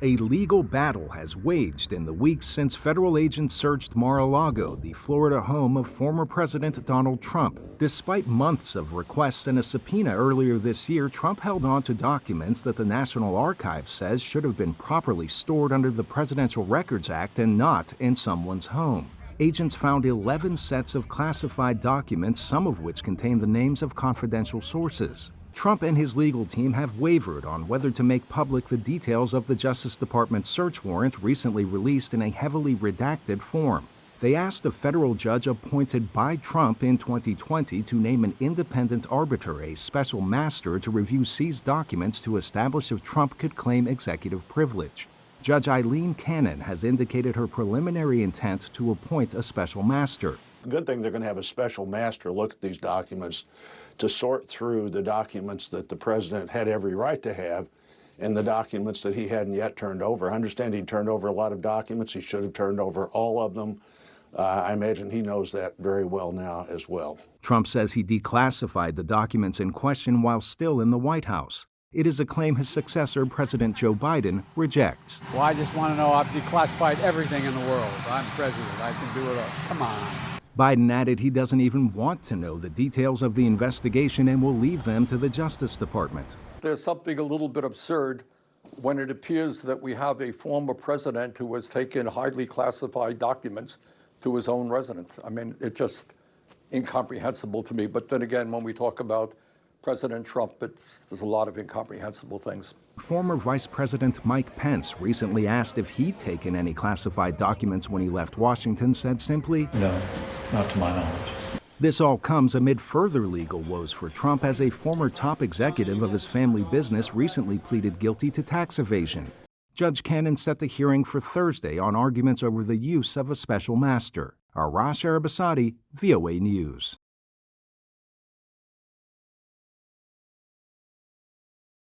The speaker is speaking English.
A legal battle has waged in the weeks since federal agents searched Mar-a-Lago, the Florida home of former President Donald Trump. Despite months of requests and a subpoena earlier this year, Trump held on to documents that the National Archives says should have been properly stored under the Presidential Records Act and not in someone's home. Agents found 11 sets of classified documents, some of which contain the names of confidential sources. Trump and his legal team have wavered on whether to make public the details of the Justice Department search warrant recently released in a heavily redacted form. They asked a federal judge appointed by Trump in 2020 to name an independent arbiter, a special master, to review seized documents to establish if Trump could claim executive privilege. Judge Eileen Cannon has indicated her preliminary intent to appoint a special master. The good thing, they're going to have a special master look at these documents to sort through the documents that the president had every right to have and the documents that he hadn't yet turned over. I understand he turned over a lot of documents. He should have turned over all of them. I imagine he knows that very well now as well. Trump says he declassified the documents in question while still in the White House. It is a claim his successor, President Joe Biden, rejects. Well, I just want to know I've declassified everything in the world. I'm president. I can do it all. Come on. Biden added he doesn't even want to know the details of the investigation and will leave them to the Justice Department. There's something a little bit absurd when it appears that we have a former president who has taken highly classified documents to his own residence. I mean, it's just incomprehensible to me. But then again, when we talk about President Trump, there's a lot of incomprehensible things. Former Vice President Mike Pence, recently asked if he'd taken any classified documents when he left Washington, said simply, "No, not to my knowledge." This all comes amid further legal woes for Trump as a former top executive of his family business recently pleaded guilty to tax evasion. Judge Cannon set the hearing for Thursday on arguments over the use of a special master. Arash, Arabasadi, VOA News.